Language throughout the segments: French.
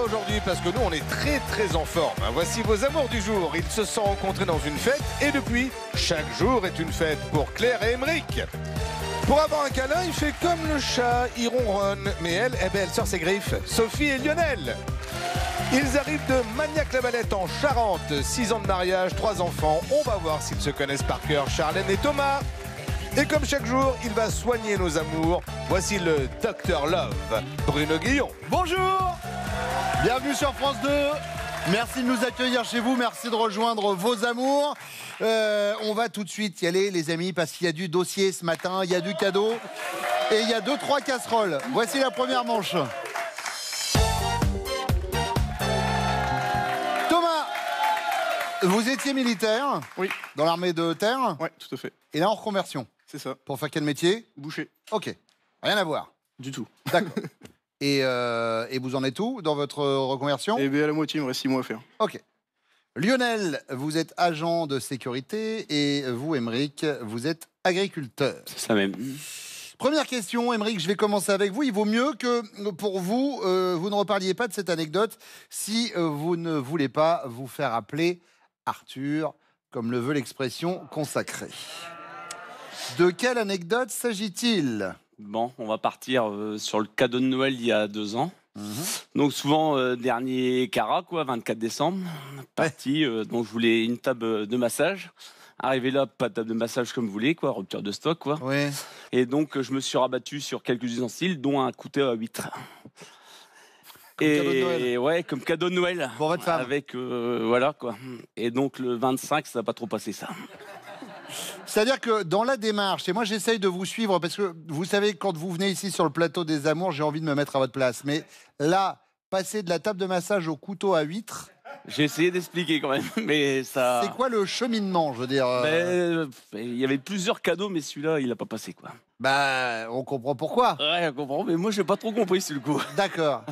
aujourd'hui parce que nous, on est très en forme. Voici vos amours du jour. Ils se sont rencontrés dans une fête et depuis, chaque jour est une fête pour Claire et Émeric. Pour avoir un câlin, il fait comme le chat, il ronronne. Mais elle, elle sort ses griffes. Sophie et Lionel. Ils arrivent de Magnac-la-Valette en Charente. 6 ans de mariage, 3 enfants. On va voir s'ils se connaissent par cœur, Charlène et Thomas. Et comme chaque jour, il va soigner nos amours. Voici le Dr Love, Bruno Guillon. Bonjour, bienvenue sur France 2. Merci de nous accueillir chez vous, merci de rejoindre vos amours. On va tout de suite y aller les amis parce qu'il y a du dossier ce matin, il y a du cadeau et il y a 2-3 casseroles. Voici la première manche. Thomas, vous étiez militaire? Oui. Dans l'armée de terre? Oui, tout à fait. Et là en reconversion? C'est ça. Pour faire quel métier? Boucher. Ok, rien à voir. Du tout. D'accord. Et vous en êtes où dans votre reconversion? Eh bien, à la moitié, il me reste 6 mois à faire. Ok. Lionel, vous êtes agent de sécurité et vous, Émeric, vous êtes agriculteur. C'est ça même. Première question, Émeric, je vais commencer avec vous. Il vaut mieux que pour vous, vous ne reparliez pas de cette anecdote si vous ne voulez pas vous faire appeler Arthur, comme le veut l'expression consacrée. De quelle anecdote s'agit-il? Bon, on va partir sur le cadeau de Noël il y a 2 ans. Donc souvent, dernier carat, quoi, 24 décembre. Parti, donc je voulais une table de massage. Arrivé là, pas de table de massage comme vous voulez, quoi, rupture de stock, quoi. Oui. Et donc, je me suis rabattu sur quelques ustensiles, dont un couteau à huître. Comme cadeau de Noël. Ouais, comme cadeau de Noël. Pour votre femme. Avec, voilà, quoi. Et donc, le 25, ça n'a pas trop passé, ça. C'est-à-dire que dans la démarche, et moi j'essaye de vous suivre, parce que vous savez, quand vous venez ici sur le plateau des amours, j'ai envie de me mettre à votre place. Mais là, passer de la table de massage au couteau à huître... J'ai essayé d'expliquer quand même, mais ça... C'est quoi le cheminement, je veux dire Il y avait plusieurs cadeaux, mais celui-là, il n'a pas passé, quoi. Bah, on comprend pourquoi. Ouais, je comprends, mais moi, j'ai pas trop compris, sur le coup. D'accord.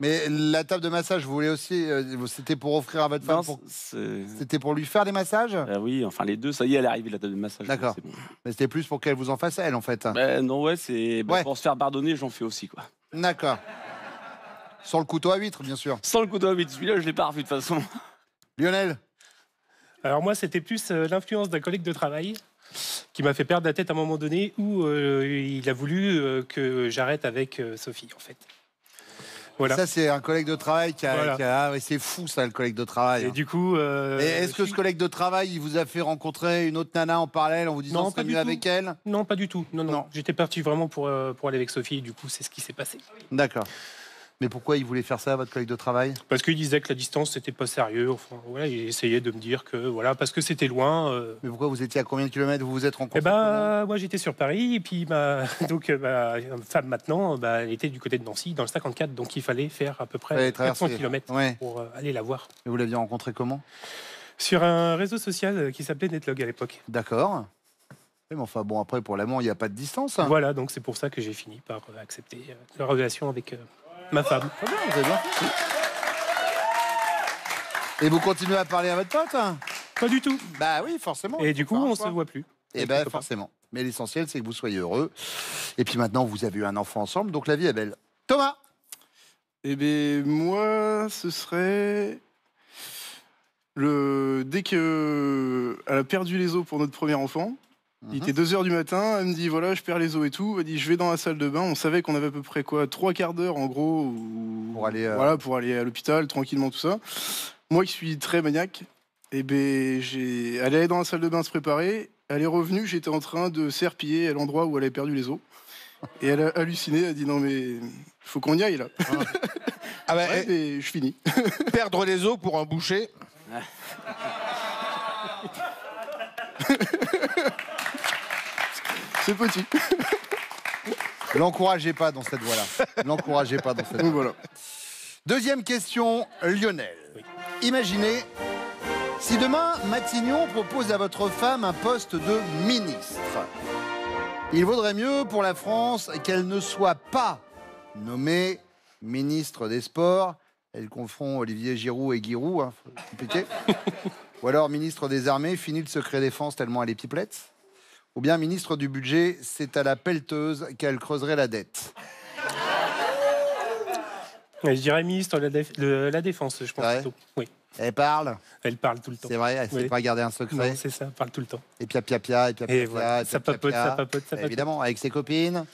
Mais la table de massage, vous voulez aussi... c'était pour offrir à votre femme C'était pour lui faire des massages? Oui, enfin, les deux, ça y est, elle est arrivée, la table de massage. D'accord. C'est bon. Mais c'était plus pour qu'elle vous en fasse, elle, en fait. Non, ouais, c'est... Ouais. Pour se faire pardonner, j'en fais aussi, quoi. D'accord. Sans le couteau à huître, bien sûr. Sans le couteau à huître, celui-là, je l'ai pas revu, de toute façon. Lionel? Alors moi, c'était plus l'influence d'un collègue de travail qui m'a fait perdre la tête à un moment donné où il a voulu que j'arrête avec Sophie, en fait. Voilà. Ça, c'est un collègue de travail qui a... Voilà. Ah, oui, c'est fou, ça, le collègue de travail. Et du coup... Et est-ce que ce collègue de travail, il vous a fait rencontrer une autre nana en parallèle en vous disant Non, ce serait pas du mieux tout. avec elle? Non, pas du tout. Non. Non. J'étais parti vraiment pour aller avec Sophie, et du coup, c'est ce qui s'est passé. D'accord. Mais pourquoi il voulait faire ça, votre collègue de travail? Parce qu'il disait que la distance, c'était pas sérieux. Enfin, voilà, il essayait de me dire que, voilà, parce que c'était loin... Mais pourquoi vous étiez à combien de kilomètres vous vous êtes rencontrés? Eh ben, moi j'étais sur Paris et puis ma femme maintenant, elle était du côté de Nancy dans le 54, donc il fallait faire à peu près 400 km Ouais. pour aller la voir. Et vous l'aviez rencontré comment? Sur un réseau social qui s'appelait Netlog à l'époque. D'accord. Oui, mais enfin bon, après pour l'amour, il n'y a pas de distance. Hein. Voilà, donc c'est pour ça que j'ai fini par accepter la relation avec ma femme. Très bien, vous avez bien fait. Et vous continuez à parler à votre pote? Pas du tout. Bah oui, forcément. Et du coup, on se voit plus. Et ben forcément. Mais l'essentiel, c'est que vous soyez heureux. Et puis maintenant, vous avez eu un enfant ensemble, donc la vie est belle. Thomas? Eh bien, moi, ce serait... Dès qu'elle a perdu les os pour notre premier enfant, il était 2 h du matin, elle me dit, voilà, je perds les os et tout. Elle dit, je vais dans la salle de bain. On savait qu'on avait à peu près, 3 quarts d'heure, en gros, pour aller à l'hôpital, tranquillement, tout ça. Moi, qui suis très maniaque, eh ben, elle allait dans la salle de bain se préparer. Elle est revenue, j'étais en train de serpiller à l'endroit où elle avait perdu les os. Et elle a halluciné, elle a dit, non mais, faut qu'on y aille, là. Ah bah, Ouais, mais je finis. Perdre les os pour un boucher. C'est petit. L'encouragez pas dans cette voie-là. L'encouragez pas dans cette Donc voie. voilà. Deuxième question, Lionel. Imaginez, si demain, Matignon propose à votre femme un poste de ministre, il vaudrait mieux pour la France qu'elle ne soit pas nommée ministre des Sports. Elle confond Olivier Giroud et Giroud, hein, compliqué. Ou alors ministre des Armées, fini le secret défense tellement elle est pipelette. Ou bien ministre du budget, c'est à la pelleteuse qu'elle creuserait la dette. Je dirais ministre de la Défense, je pense Ouais. plutôt. Oui, Elle parle. elle parle tout le temps. C'est vrai, elle ne sait Oui. pas garder un secret. Non, c'est ça, elle parle tout le temps. Et pia, pia, pia, et pia, pia, Et pia, voilà, et ça pia, papote, pia. ça papote, ça papote. Évidemment, avec ses copines,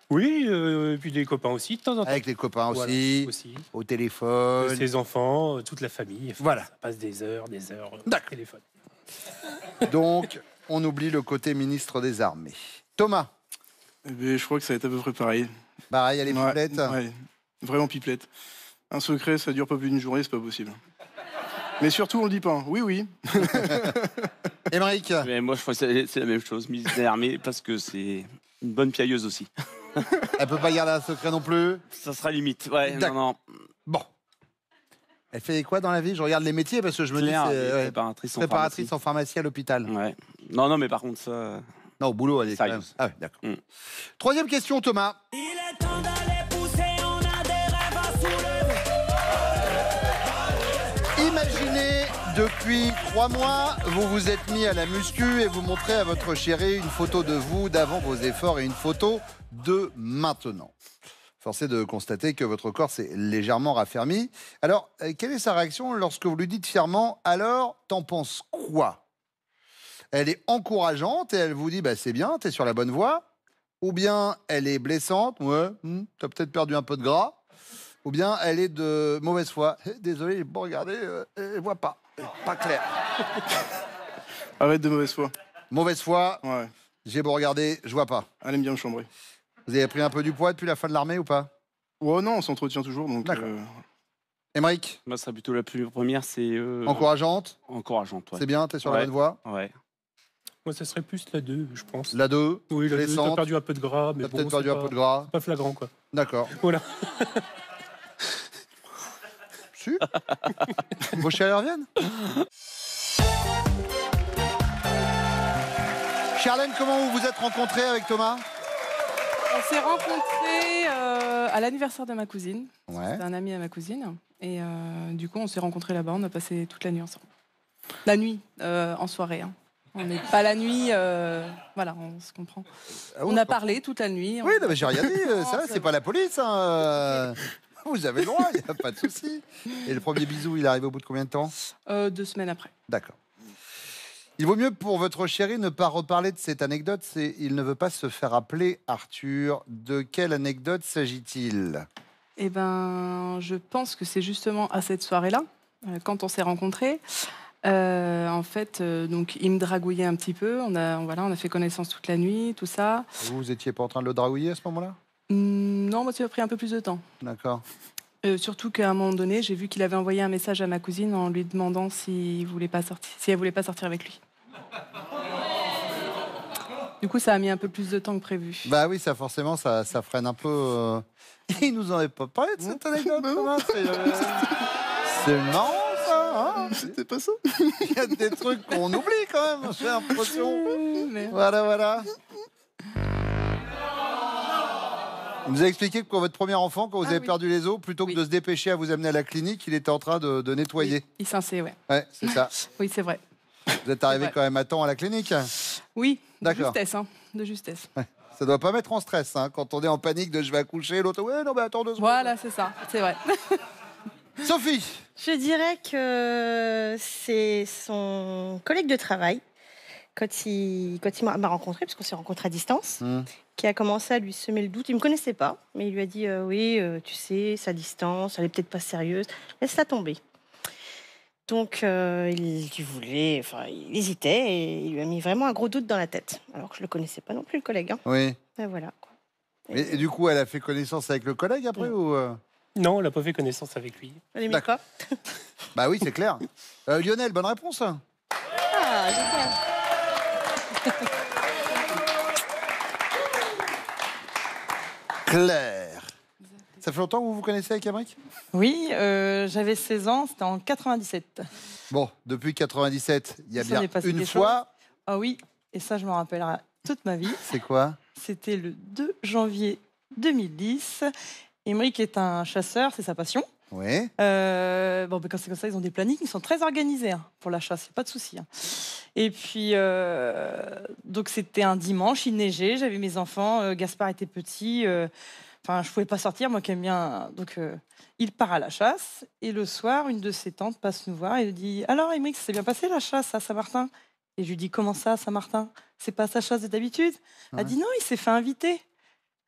Oui, et puis des copains aussi, de temps en temps. avec les copains Voilà, aussi, aussi. au téléphone. Ses enfants, toute la famille. Enfin, Voilà. Ça passe des heures au D'accord. téléphone. Donc, on oublie le côté ministre des Armées. Thomas, Eh ben, je crois que ça va être à peu près pareil. pareil, elle est Ouais, pipelette. ouais, vraiment pipelette. Un secret, ça dure pas plus d'une journée, c'est pas possible. Mais surtout, on le dit pas. Oui, oui. Émeric, Mais moi, je crois que c'est la même chose, ministre des Armées, parce que c'est une bonne piailleuse aussi. elle peut pas garder un secret non plus. Ça sera limite. Ouais, non, D'accord. non. Bon. Elle fait quoi dans la vie? Je regarde les métiers parce que je me dis Claire, c'est elle est ouais, préparatrice en préparatrice en pharmacie à l'hôpital. pharmacie. Ouais. Non, non, mais par contre, ça. Non, au boulot, elle est quand même. Sérieuse. Ah ouais, d'accord. Mm. Troisième question, Thomas. Il est temps d'aller pousser, on a des rêves à soulever. Imaginez, depuis 3 mois, vous vous êtes mis à la muscu et vous montrez à votre chérie une photo de vous d'avant vos efforts et une photo de maintenant. Force est de constater que votre corps s'est légèrement raffermi. Alors, quelle est sa réaction lorsque vous lui dites fièrement « Alors, t'en penses quoi ?» Elle est encourageante et elle vous dit bah, « C'est bien, t'es sur la bonne voie. » Ou bien elle est blessante « Ouais, t'as peut-être perdu un peu de gras. » Ou bien elle est de mauvaise foi. Désolé, j'ai pas regardé, elle voit pas. Pas clair. Arrête de mauvaise foi. Mauvaise foi, Ouais. j'ai beau regarder, je vois pas. Elle aime bien me chambrer. Vous avez pris un peu du poids depuis la fin de l'armée ou pas? Oh non, on s'entretient toujours, donc... D'accord. Émeric, Moi, ce serait plutôt la plus première, c'est. encourageante, Encourageante, ouais. c'est bien, t'es sur la Ouais. bonne voie. Ouais. Moi, ça serait plus la 2, je pense. La 2, Oui, la 2, blessante. t'as perdu un peu de gras, mais t'as bon, peut-être perdu c'est un pas- peu de gras. pas flagrant, quoi. D'accord. Voilà. Si. Vos chéris reviennent. Charlène, comment vous vous êtes rencontrés avec Thomas? On s'est rencontrés à l'anniversaire de ma cousine. Ouais. C'était un ami à ma cousine. Et du coup, on s'est rencontrés là-bas. On a passé toute la nuit ensemble. La nuit, en soirée. Hein. On n'est pas la nuit. Voilà, on se comprend. Ah On oui, a parlé toute la nuit. Oui, non, mais j'ai rien dit, ça, c'est pas la police. Hein. Vous avez le droit, il n'y a pas de souci. Et le premier bisou, il arrive au bout de combien de temps? 2 semaines après. D'accord. Il vaut mieux pour votre chéri ne pas reparler de cette anecdote, il ne veut pas se faire appeler Arthur. De quelle anecdote s'agit-il? Eh ben, je pense que c'est justement à cette soirée-là, quand on s'est rencontrés. En fait, donc, il me dragouillait un petit peu. On a fait connaissance toute la nuit, tout ça. Vous étiez pas en train de le dragouiller à ce moment-là? Non, moi, ça a pris un peu plus de temps. D'accord. Surtout qu'à un moment donné, j'ai vu qu'il avait envoyé un message à ma cousine en lui demandant si elle voulait pas sortir avec lui. Du coup, ça a mis un peu plus de temps que prévu. Bah oui, ça forcément, ça freine un peu. Il nous en avait pas parlé de cette anecdote, Thomas. C'est marrant, ça. Hein. C'était pas ça. Il y a des trucs qu'on oublie quand même, j'ai l'impression. Mais- Voilà. Il nous a expliqué que pour votre premier enfant, quand vous avez oui. perdu les os, plutôt que Oui. de se dépêcher à vous amener à la clinique, il était en train de nettoyer. Oui, il s'inçait, ouais. Ouais, c'est ça. Oui, c'est vrai. Vous êtes arrivé vrai. quand même à temps à la clinique. Oui, de D'accord. justesse, hein, de justesse. Ça doit pas mettre en stress hein, quand on est en panique de je vais accoucher, l'autre ouais non mais attends 2 secondes. Voilà, c'est ça, c'est vrai. Sophie, Je dirais que c'est son collègue de travail, quand il m'a rencontré, parce qu'on s'est rencontrés à distance, qui a commencé à lui semer le doute. Il ne me connaissait pas, mais il lui a dit oui, tu sais, sa distance, elle est peut-être pas sérieuse, laisse-la tomber. Donc il hésitait et il lui a mis vraiment un gros doute dans la tête. Alors que je le connaissais pas non plus, le collègue. Hein. oui. Et voilà. Quoi. Et du coup, elle a fait connaissance avec le collègue après ou Non, elle n'a pas fait connaissance avec lui. Elle aimait D'accord. quoi Bah oui, c'est clair. Lionel, bonne réponse. Ah, génial. Claire. Ça fait longtemps que vous vous connaissez avec Émeric? Oui, j'avais 16 ans, c'était en 97. Bon, depuis 97, il y a Il s'en bien est passé une des fois. Ah oui, et ça je m'en rappellerai toute ma vie. C'est quoi? C'était le 2 janvier 2010. Émeric est un chasseur, c'est sa passion. Oui. Bon, ben, quand c'est comme ça, ils ont des plannings, ils sont très organisés hein, pour la chasse, pas de souci. Hein. Et puis, donc c'était un dimanche, il neigeait, j'avais mes enfants, Gaspard était petit. Enfin, je pouvais pas sortir, moi qui aime bien. Donc, il part à la chasse. Et le soir, une de ses tantes passe nous voir et lui dit: alors, Émeric, ça s'est bien passé la chasse à Saint-Martin? Et je lui dis: comment ça, à Saint-Martin? C'est pas sa chasse d'habitude? Elle dit: non, il s'est fait inviter.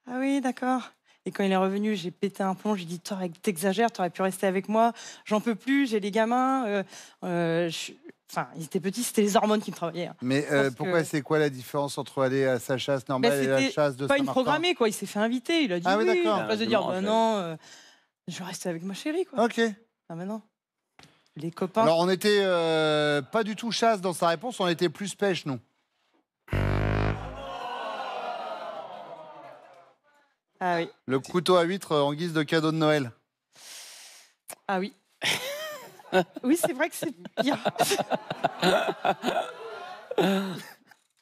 Ah oui, d'accord. Et quand il est revenu, j'ai pété un plomb. J'ai dit: t'exagères, t'aurais pu rester avec moi. J'en peux plus, j'ai les gamins. Enfin, ils étaient petits, c'était les hormones qui me travaillaient. Mais pourquoi, c'est quoi la différence entre aller à sa chasse normale et la chasse de pas une Saint-Martin? programmée, quoi. Il s'est fait inviter. Il a dit: Ah oui, oui. d'accord. En place de dire: bah non, je vais rester avec ma chérie, quoi. Ok. Ah, mais non. Les copains. Alors, on était pas du tout chasse dans sa réponse, on était plus pêche, nous. Ah oui. Le couteau à huître en guise de cadeau de Noël. Ah oui. Oui, c'est vrai que c'est pire.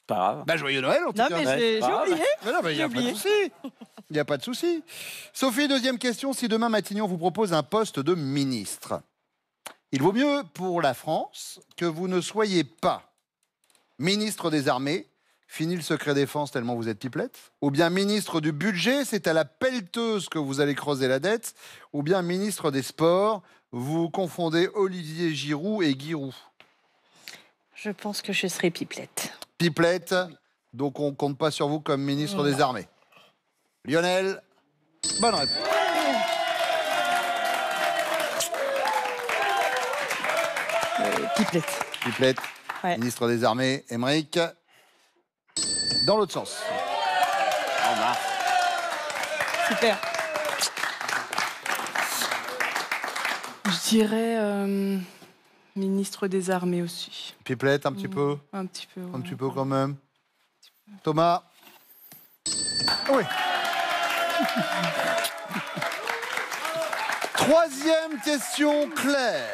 Pas grave. Bah, joyeux Noël, en tout Non, cas. mais Ouais, j'ai c'est pas oublié. Mais non, mais il n'y a pas de oublié. souci. Il n'y a pas de souci. Sophie, deuxième question. Si demain Matignon vous propose un poste de ministre, il vaut mieux pour la France que vous ne soyez pas ministre des Armées, fini le secret défense tellement vous êtes pipelette, ou bien ministre du budget, c'est à la pelleteuse que vous allez creuser la dette, ou bien ministre des Sports, vous confondez Olivier Giroud et Guy Roux. Je pense que je serai pipelette. Pipelette, donc on compte pas sur vous comme ministre des Armées. Lionel, bonne réponse. Pipelette. Pipelette, Ouais. ministre des Armées, Émeric. Dans l'autre sens. Super. Je dirais ministre des Armées aussi. Pipelette, un petit peu. Un petit peu. Un ouais. petit peu quand même. Thomas. Oui. Troisième question claire.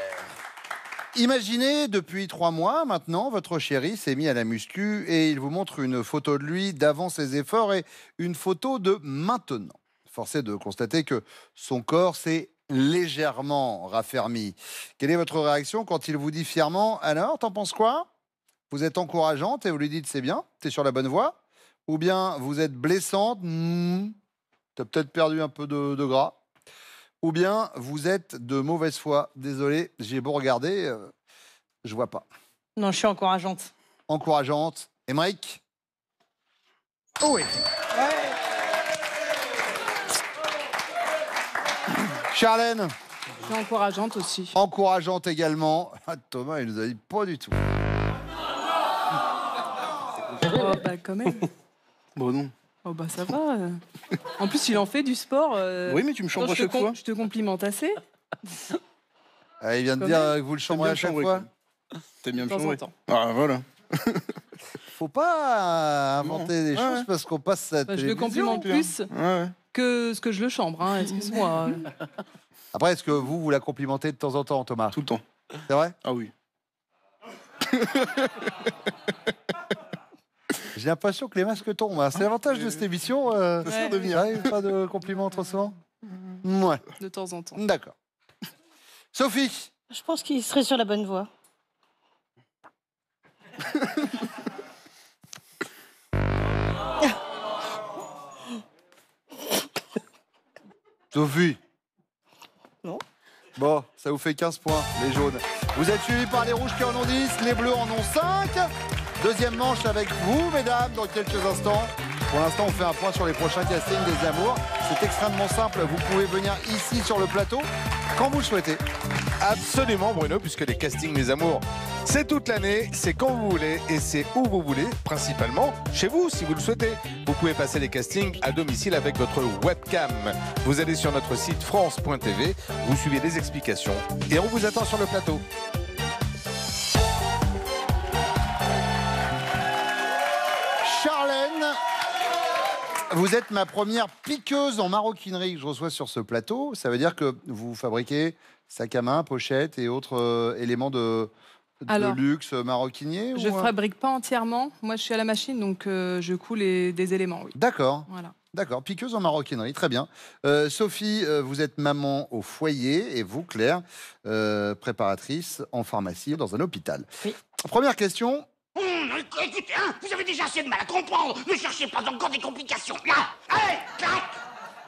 Imaginez, depuis 3 mois maintenant, votre chéri s'est mis à la muscu et il vous montre une photo de lui d'avant ses efforts et une photo de maintenant. Force est de constater que son corps s'est légèrement raffermi. Quelle est votre réaction quand il vous dit fièrement: alors, t'en penses quoi? Vous êtes encourageante et vous lui dites: c'est bien, t'es sur la bonne voie? Ou bien vous êtes blessante, t'as peut-être perdu un peu de gras? Ou bien vous êtes de mauvaise foi? Désolé, j'ai beau regarder, je vois pas. Non, je suis encourageante. Encourageante. Émeric? Oui. Charlène? Je suis encourageante aussi. Encourageante également. Ah, Thomas, il nous a dit pas du tout. Oh, bah quand même. Bon, non. Oh bah ça va. En plus, il en fait du sport. Oui, mais tu me chambres à chaque fois. Je te complimente assez. Ah, il vient de Quand dire même. que vous le chambrez bien à chaque chambrer, fois. T'aimes bien De me temps en chambrer. temps. Ah, voilà. Faut pas inventer des Ouais. choses parce qu'on passe à la Bah, je le télévision. complimente plus Ouais. que ce que je le chambre. Hein, excuse-moi. Après, est-ce que vous la complimentez de temps en temps, Thomas? Tout le temps. C'est vrai? Ah oui. J'ai l'impression que les masques tombent. Hein. C'est l'avantage de cette émission. Ça sert de venir. Ouais, pas de compliments trop souvent. Ouais, De temps en temps. d'accord. Sophie? Je pense qu'il serait sur la bonne voie. Sophie? Non. Bon, ça vous fait 15 points, les jaunes. Vous êtes suivis par les rouges qui en ont 10, les bleus en ont 5. Deuxième manche avec vous, mesdames, dans quelques instants. Pour l'instant, on fait un point sur les prochains castings des amours. C'est extrêmement simple, vous pouvez venir ici sur le plateau quand vous le souhaitez. Absolument, Bruno, puisque les castings des amours, c'est toute l'année, c'est quand vous voulez et c'est où vous voulez, principalement chez vous si vous le souhaitez. Vous pouvez passer les castings à domicile avec votre webcam. Vous allez sur notre site france.tv, vous suivez les explications et on vous attend sur le plateau. Charlène, vous êtes ma première piqueuse en maroquinerie que je reçois sur ce plateau. Ça veut dire que vous fabriquez sac à main, pochettes et autres éléments de Alors, luxe maroquinier? Je ou... fabrique pas entièrement. Moi, je suis à la machine, donc je coule des éléments. Oui. D'accord. Voilà. D'accord, piqueuse en maroquinerie, très bien. Sophie, vous êtes maman au foyer et vous, Claire, préparatrice en pharmacie dans un hôpital. Oui. Première question. Écoutez, hein, vous avez déjà assez de mal à comprendre. Ne cherchez pas encore des complications. Là, allez, clac.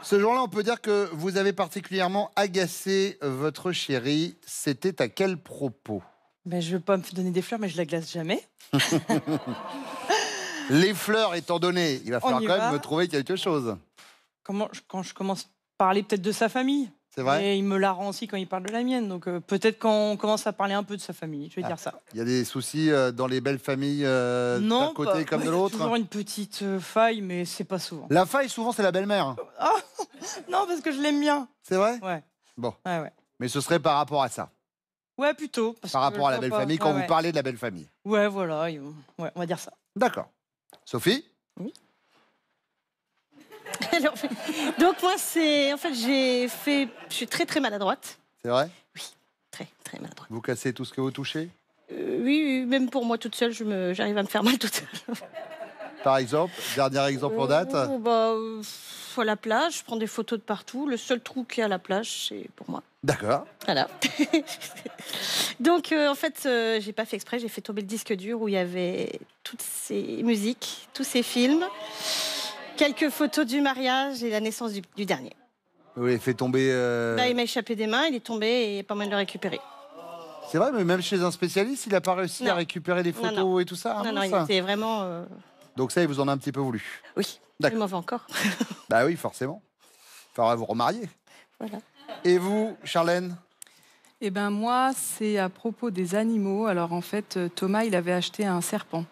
Ce jour-là, on peut dire que vous avez particulièrement agacé votre chérie. C'était à quel propos? Ben, je veux pas me donner des fleurs, mais je la glace jamais. Les fleurs étant données, il va falloir y quand va. même me trouver quelque chose. Quand je commence à parler peut-être de sa famille. C'est vrai? Et il me la rend aussi quand il parle de la mienne. Donc peut-être quand on commence à parler un peu de sa famille, je vais dire ça. Il y a des soucis dans les belles familles Non, d'un côté comme de l'autre? toujours une petite faille, mais c'est pas souvent. La faille, souvent, c'est la belle-mère. Ah, non, parce que je l'aime bien. C'est vrai? Ouais. Bon. Ouais. Mais ce serait par rapport à ça, Ouais, plutôt. par rapport à la belle famille, quand vous parlez de la belle famille. Ouais, voilà. Ouais, on va dire ça. D'accord. Sophie? Alors, donc moi, en fait, je suis très très maladroite. C'est vrai? Très très maladroite. Vous cassez tout ce que vous touchez? Oui, même pour moi toute seule, j'arrive à me faire mal toute seule. Par exemple, dernier exemple en date? À la plage, je prends des photos de partout. Le seul trou qu'il y a à la plage, c'est pour moi. D'accord. Voilà. Donc, en fait, j'ai pas fait exprès, j'ai fait tomber le disque dur où il y avait toutes ces musiques, tous ces films, quelques photos du mariage et la naissance du dernier. Vous l'avez fait tomber... Là, il m'a échappé des mains, il est tombé et il a pas mal de le récupérer. C'est vrai, mais même chez un spécialiste, il n'a pas réussi à Non. récupérer les photos Non. et tout ça? non, il ça. était vraiment... Donc ça, il vous en a un petit peu voulu? Oui, D'accord. il m'en veut encore. Bah oui, forcément. Il faudra vous remarier. Voilà. Et vous, Charlène? Eh ben moi, c'est à propos des animaux. Alors en fait, Thomas, il avait acheté un serpent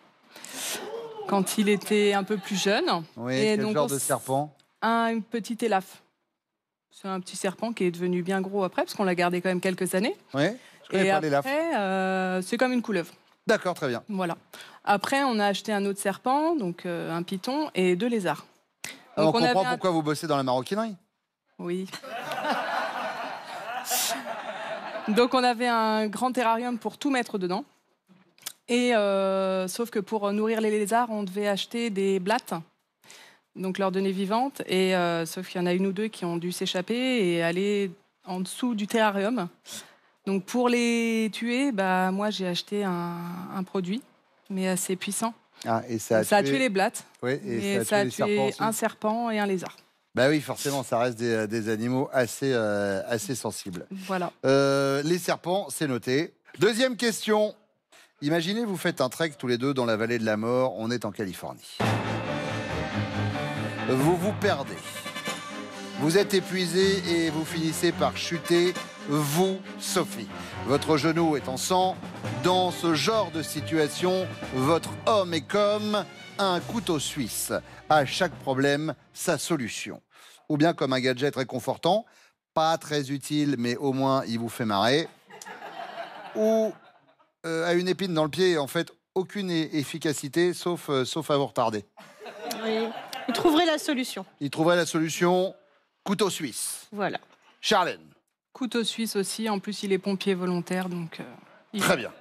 quand il était un peu plus jeune. Oui, Et quel donc, genre de serpent? Une petite élaphe. C'est un petit serpent qui est devenu bien gros après, parce qu'on l'a gardé quand même quelques années. Oui, je connais Et pas les lafes. après, c'est comme une couleuvre. D'accord, très bien. Voilà. Après, on a acheté un autre serpent, donc un python et 2 lézards. On Donc, comprend avait un- pourquoi vous bossez dans la maroquinerie. Oui. Donc on avait un grand terrarium pour tout mettre dedans. Et sauf que pour nourrir les lézards, on devait acheter des blattes, donc leur donner vivantes. Et sauf qu'il y en a une ou deux qui ont dû s'échapper et aller en dessous du terrarium. Donc pour les tuer, bah, moi j'ai acheté un produit, mais assez puissant. Ah, et ça Ça a tué les blattes. Oui, et Et ça a tué les serpents aussi. un serpent et un lézard. Bah oui, forcément, ça reste des animaux assez sensibles. Voilà. Les serpents, c'est noté. Deuxième question. Imaginez, vous faites un trek tous les deux dans la vallée de la mort. On est en Californie. Vous vous perdez. Vous êtes épuisé et vous finissez par chuter, vous, Sophie. Votre genou est en sang. Dans ce genre de situation, votre homme est comme un couteau suisse. À chaque problème, sa solution. Ou bien comme un gadget réconfortant, pas très utile, mais au moins il vous fait marrer. Ou à une épine dans le pied, en fait, aucune efficacité, sauf à vous retarder. Oui. Vous trouverez la solution. Il trouverait la solution, couteau suisse. Voilà. Charlène. Couteau suisse aussi. En plus, il est pompier volontaire, donc... Très bien.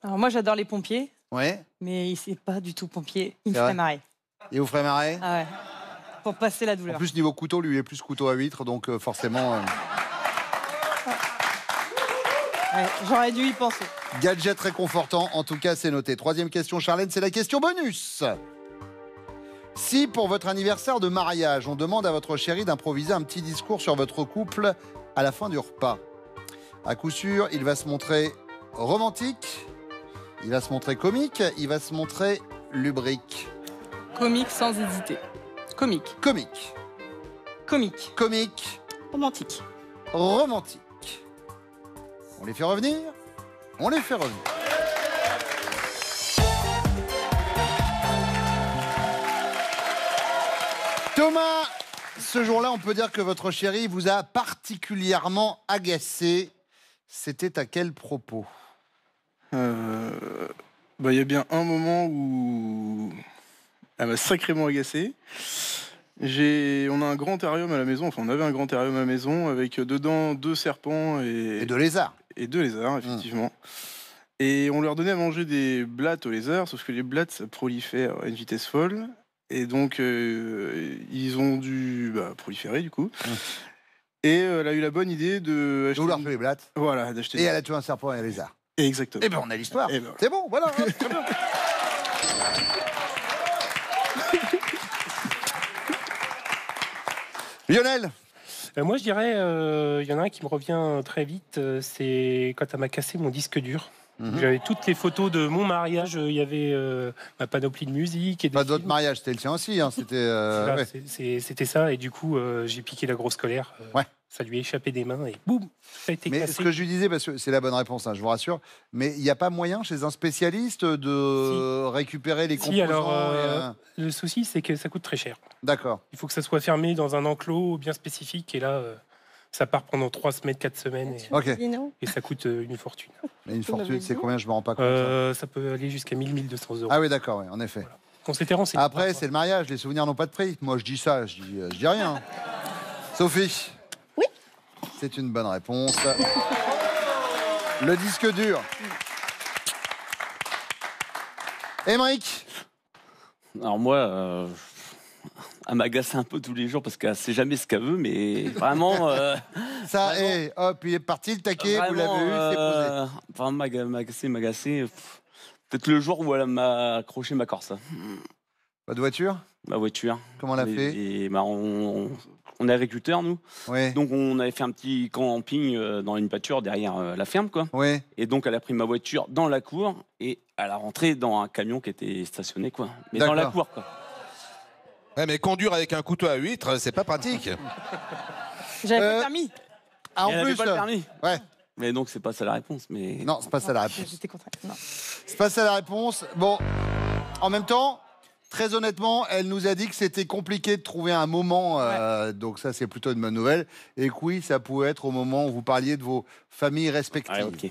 Alors moi, j'adore les pompiers, Ouais. mais il n'est pas du tout pompier. Il me C'est vrai ferait marrer. Il vous ferait marrer. Ah ouais. Pour passer la En douleur. plus, niveau couteau, lui, il est plus couteau à huître, donc forcément... Ouais, j'aurais dû y penser. Gadget réconfortant, en tout cas, c'est noté. Troisième question, Charlène, c'est la question bonus. Si, pour votre anniversaire de mariage, on demande à votre chéri d'improviser un petit discours sur votre couple à la fin du repas, à coup sûr, il va se montrer romantique, il va se montrer comique, il va se montrer lubrique. Comique sans hésiter. Comique. Comique. Comique. Comique. Romantique. Romantique. On les fait revenir? On les fait revenir. Thomas, ce jour-là, on peut dire que votre chérie vous a particulièrement agacé. C'était à quel propos? Il y a bien un moment où elle m'a sacrément agacé. On a un grand terrarium à la maison, enfin on avait un grand terrarium à la maison avec dedans 2 serpents Et de lézards. et 2 lézards, effectivement. Et on leur donnait à manger des blattes aux lézards, sauf que les blattes, ça prolifère à une vitesse folle. Et donc, ils ont dû proliférer, du coup. Et elle a eu la bonne idée de... Vous leur faites les blattes. Voilà, d'acheter... Et elle a tué un serpent et un lézard. Exactement. Eh bien, on a l'histoire. Eh ben. C'est bon, voilà. Hein, très bien. Lionel. Moi, je dirais, il y en a un qui me revient très vite, c'est quand elle m'a cassé mon disque dur. J'avais toutes les photos de mon mariage, il y avait ma panoplie de musique. Et Pas d'autres mariages, c'était le tien aussi. Hein, C'était ça, et du coup, j'ai piqué la grosse colère. Ça lui a échappé des mains et boum, ça a été mais cassé. ce que je lui disais, parce que c'est la bonne réponse, hein, je vous rassure, mais il n'y a pas moyen chez un spécialiste de récupérer les composants alors, le souci, c'est que ça coûte très cher. D'accord. Il faut que ça soit fermé dans un enclos bien spécifique, et là, ça part pendant 3 semaines, 4 semaines, et ça coûte une fortune. Et une fortune, c'est combien? Je ne me rends pas compte. Ça peut aller jusqu'à 1 200 euros. Ah oui, d'accord, en effet. Voilà. On s'était renseigné. Après, c'est le mariage, les souvenirs n'ont pas de prix. Moi, je dis ça, je dis rien. Sophie? Oui. C'est une bonne réponse. Le disque dur. Émeric? Alors moi, elle m'agace un peu tous les jours parce qu'elle sait jamais ce qu'elle veut, mais vraiment... ça, vraiment, hop, il est parti, le taquet, vous l'avez eu, c'est posé. Enfin, m'agacer. Peut-être le jour où elle m'a accroché ma Corse. Votre voiture? Ma voiture. Comment on l'a fait? On est agriculteurs, nous. Oui. Donc, on avait fait un petit camping dans une pâture derrière la ferme, quoi. Oui. Et donc, elle a pris ma voiture dans la cour et elle a rentré dans un camion qui était stationné, quoi. Mais dans la cour, quoi. Ouais, mais conduire avec un couteau à huître, c'est pas pratique. J'avais pas le permis. Ah, en elle plus, avait pas le permis. Ouais. Mais donc, c'est pas ça la réponse. Mais... Non, c'est pas ça la réponse. J'étais contente. Non. C'est pas ça la réponse. Bon, en même temps, très honnêtement, elle nous a dit que c'était compliqué de trouver un moment. Donc ça, c'est plutôt une bonne nouvelle. Et que oui, ça pouvait être au moment où vous parliez de vos familles respectives. Ah, ok.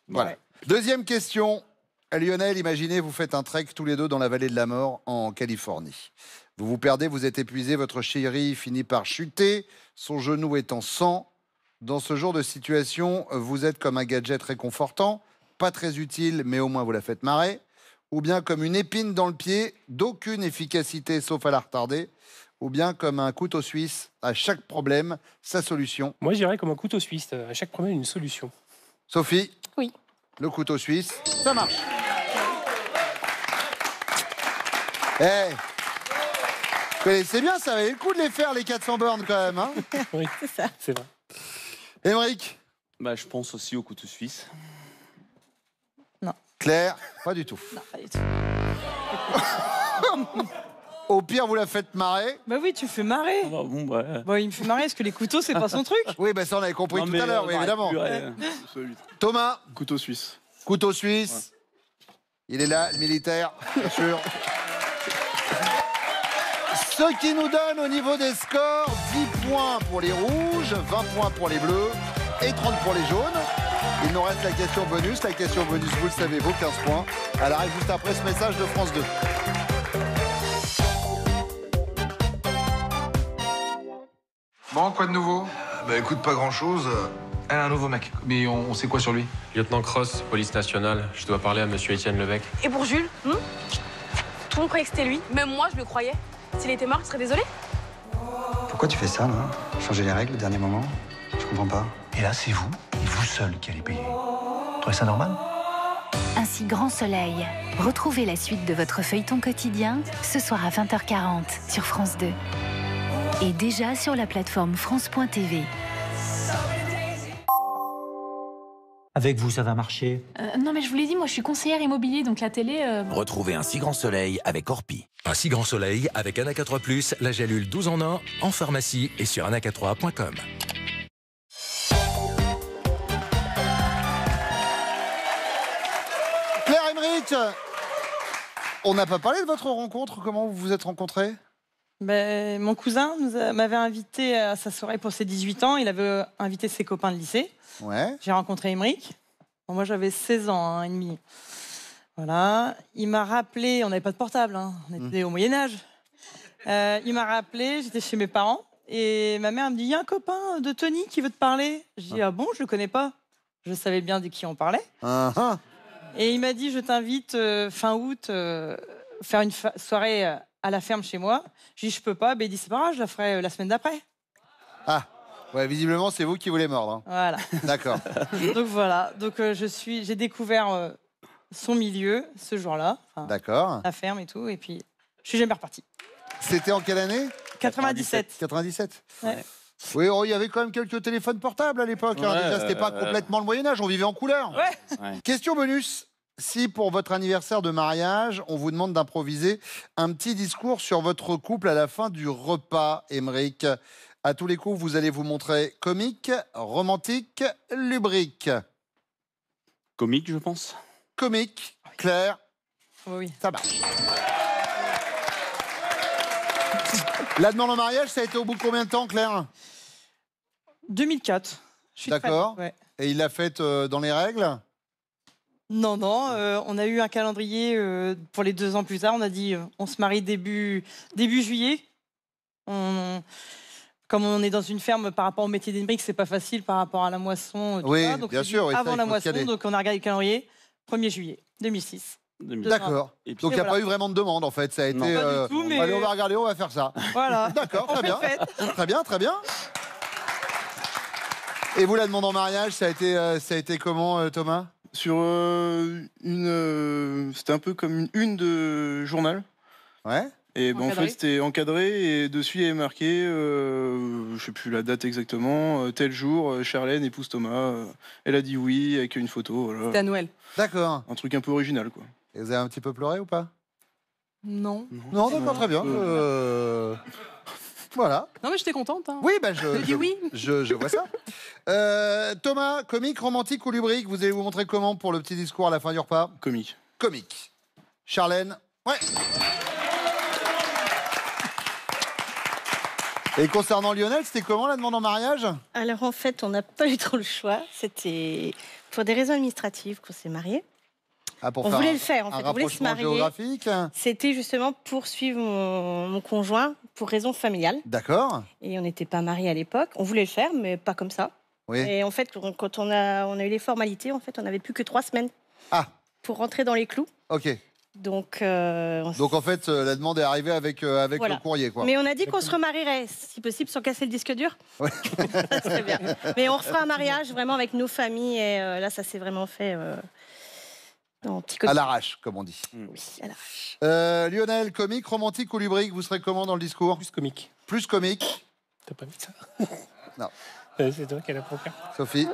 Voilà. Ouais. Deuxième question. Lionel, imaginez, vous faites un trek tous les deux dans la vallée de la mort en Californie. Vous vous perdez, vous êtes épuisé, votre chérie finit par chuter, son genou est en sang. Dans ce genre de situation, vous êtes comme un gadget réconfortant, pas très utile, mais au moins vous la faites marrer, ou bien comme une épine dans le pied, d'aucune efficacité sauf à la retarder, ou bien comme un couteau suisse, à chaque problème, sa solution. Moi, je dirais comme un couteau suisse, à chaque problème, une solution. Sophie? Oui. Le couteau suisse, ça marche. C'est bien, ça valait le coup de les faire, les 400 bornes, quand même. Hein. Oui, c'est ça. C'est vrai. Émeric? Bah, je pense aussi au couteau suisse. Claire? Pas du tout. Non, pas du tout. Au pire, vous la faites marrer. Bah oui, tu fais marrer. Ah bah, bon, bah... Bon, il me fait marrer parce que les couteaux, c'est pas son truc. Oui, bah ça, on avait compris Non, tout mais, à l'heure, oui, évidemment. Thomas? Couteau suisse. Couteau suisse. Il est là, le militaire, bien sûr. Ce qui nous donne au niveau des scores 10 points pour les rouges, 20 points pour les bleus et 30 pour les jaunes. Il nous reste la question bonus. La question bonus, vous le savez, vaut 15 points. Elle arrive juste après ce message de France 2. Bon, quoi de nouveau? Bah écoute, pas grand-chose. Elle a un nouveau mec. Mais on sait quoi sur lui? Lieutenant Cross, police nationale. Je dois parler à monsieur Étienne Levec. Et pour Jules, tout le monde croyait que c'était lui. Même moi, je le croyais. S'il était mort, tu serais désolé? Pourquoi tu fais ça, là? Changer les règles au dernier moment? Je comprends pas. Et là, c'est vous, et vous seul qui allez payer. Vous trouvez ça normal? Ainsi Grand Soleil. Retrouvez la suite de votre feuilleton quotidien ce soir à 20h40 sur France 2. Et déjà sur la plateforme France.tv. Avec vous, ça va marcher. Non, mais je vous l'ai dit, moi, je suis conseillère immobilier, donc la télé... Retrouvez un si grand soleil avec Orpi. Un si grand soleil avec Anaca 3+, la gélule 12 en 1, en pharmacie et sur anaca3.com. Claire Émeric, on n'a pas parlé de votre rencontre. Comment vous vous êtes rencontrés? Ben, mon cousin m'avait invité à sa soirée pour ses 18 ans. Il avait invité ses copains de lycée. Ouais. J'ai rencontré Émeric. Bon, moi, j'avais 16 ans et demi. Voilà. Il m'a rappelé, on n'avait pas de portable, hein. On était au Moyen-Âge. Il m'a rappelé, j'étais chez mes parents. Et ma mère me dit, il y a un copain de Tony qui veut te parler. Je dis, ah bon, je le connais pas. Je savais bien de qui on parlait. Et il m'a dit, je t'invite fin août faire une soirée à la ferme chez moi. Je dis, je peux pas. Ben, il dit, c'est pas grave, je la ferai la semaine d'après. Ah, ouais, visiblement, c'est vous qui voulez mordre. Hein. Voilà. D'accord. Donc voilà, donc j'ai découvert son milieu ce jour-là. D'accord. La ferme et tout, et puis je suis jamais repartie. C'était en quelle année? 97. 97. Ouais. Oui, oh, il y avait quand même quelques téléphones portables à l'époque. Hein. Déjà, c'était pas complètement le Moyen-Âge, on vivait en couleur. Ouais. Question bonus. Si pour votre anniversaire de mariage, on vous demande d'improviser un petit discours sur votre couple à la fin du repas, Émeric, à tous les coups, vous allez vous montrer comique, romantique, lubrique. Comique, je pense. Comique, Claire. Oui. Ça marche. La demande en mariage, ça a été au bout de combien de temps, Claire? 2004. D'accord. Ouais. Et il l'a faite dans les règles? Non, on a eu un calendrier pour les 2 ans plus tard. On a dit on se marie début juillet. Comme on est dans une ferme par rapport au métier d'Émeric, c'est pas facile par rapport à la moisson. Tout ça. Donc, bien sûr. Avant la moisson, donc on a regardé le calendrier. 1er juillet 2006. D'accord. Donc il n'y a pas eu vraiment de demande en fait. Ça a été. Pas du tout, mais... Allez, on va regarder, on va faire ça. Voilà. D'accord, très bien. Très bien. Très bien. Et vous, la demande en mariage, ça a été comment, Thomas? Sur c'était un peu comme une de journal. Ouais. Et ben, en fait, c'était encadré et dessus il y avait marqué, je sais plus la date exactement, tel jour, Charlène épouse Thomas. Elle a dit oui avec une photo. Voilà. C'était à Noël. D'accord. Un truc un peu original, quoi. Et vous avez un petit peu pleuré ou pas? Non. Non, d'accord, très bien. Voilà. Non, mais j'étais contente. Hein. Oui, je dis oui. Je vois ça. Thomas, comique, romantique ou lubrique, vous allez vous montrer comment pour le petit discours à la fin du repas? Comique. Comique. Charlène? Ouais. Et concernant Lionel, c'était comment la demande en mariage? Alors en fait, on n'a pas eu trop le choix. C'était pour des raisons administratives qu'on s'est mariés. Ah, pour on faire voulait le faire, en fait. Un On voulait se rapprochement marier. géographique. C'était justement pour suivre mon conjoint pour raisons familiales. D'accord. Et on n'était pas mariés à l'époque. On voulait le faire, mais pas comme ça. Oui. Et en fait, quand on a eu les formalités, en fait, on n'avait plus que 3 semaines pour rentrer dans les clous. Ok. Donc en fait, la demande est arrivée avec voilà. le courrier, quoi. Mais on a dit qu'on se remarierait, si possible, sans casser le disque dur. Ouais. Ça serait bien. Mais on refera un mariage vraiment avec nos familles. Et là, ça s'est vraiment fait en petit côté. À l'arrache, comme on dit. Oui, à l'arrache. Lionel, comique, romantique ou lubrique, vous serez comment dans le discours? Plus comique. Plus comique. T'as pas vu ça? Non. C'est toi qui as la procure. Sophie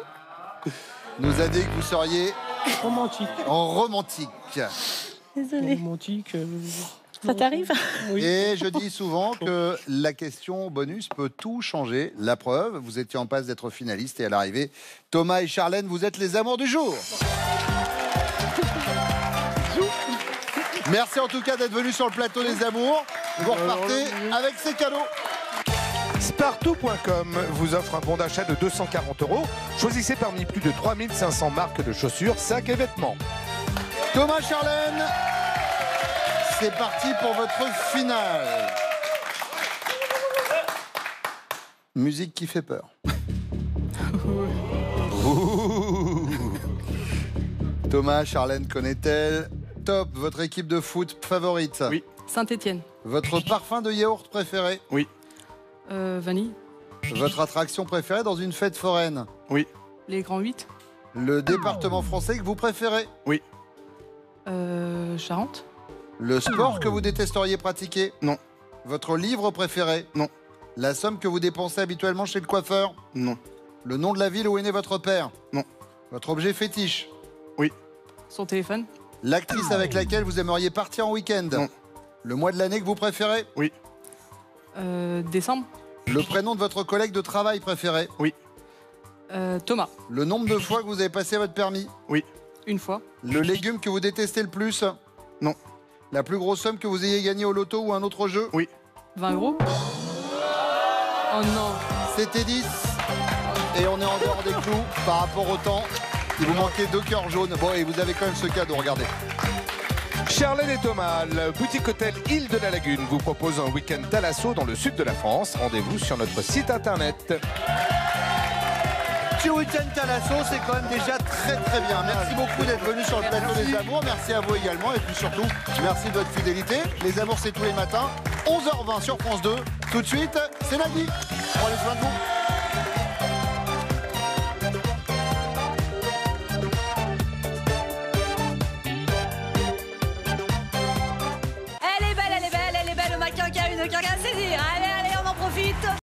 nous a dit que vous seriez romantique. En romantique. Désolée. Romantique. Ça t'arrive? Oui. Et je dis souvent que la question bonus peut tout changer. La preuve, vous étiez en passe d'être finaliste et à l'arrivée, Thomas et Charlène, vous êtes les amours du jour. Merci en tout cas d'être venus sur le plateau des amours. Vous repartez avec ces cadeaux. Spartou.com vous offre un bon d'achat de 240 €. Choisissez parmi plus de 3500 marques de chaussures, sacs et vêtements. Thomas, Charlène, c'est parti pour votre finale. Musique qui fait peur. Thomas, Charlène connaît-elle? Top, votre équipe de foot favorite? Oui. Saint-Étienne. Votre parfum de yaourt préféré? Oui. Vanille. Votre attraction préférée dans une fête foraine? Oui. Les Grands 8. Le département français que vous préférez? Oui. Charente. Le sport que vous détesteriez pratiquer? Non. Votre livre préféré? Non. La somme que vous dépensez habituellement chez le coiffeur? Non. Le nom de la ville où est né votre père? Non. Votre objet fétiche? Oui. Son téléphone. L'actrice avec laquelle vous aimeriez partir en week-end? Non. Le mois de l'année que vous préférez? Oui. Décembre. Le prénom de votre collègue de travail préféré? Oui. Thomas. Le nombre de fois que vous avez passé votre permis? Oui. Une fois. Le légume que vous détestez le plus? Non. La plus grosse somme que vous ayez gagnée au loto ou un autre jeu? Oui. 20 €. Oh non. C'était 10. Et on est en dehors des clous par rapport au temps. Il vous manquait 2 cœurs jaunes. Bon, et vous avez quand même ce cadeau, regardez. Charlène et Thomas, le boutique hôtel Île de la Lagune vous propose un week-end Thalasso dans le sud de la France. Rendez-vous sur notre site internet. Petit week-end Thalasso, c'est quand même déjà très très bien. Merci beaucoup d'être venu sur le plateau des Amours. Merci à vous également. Et puis surtout, merci de votre fidélité. Les Amours, c'est tous les matins, 11h20 sur France 2. Tout de suite, c'est Nagui. Prenez soin de vous.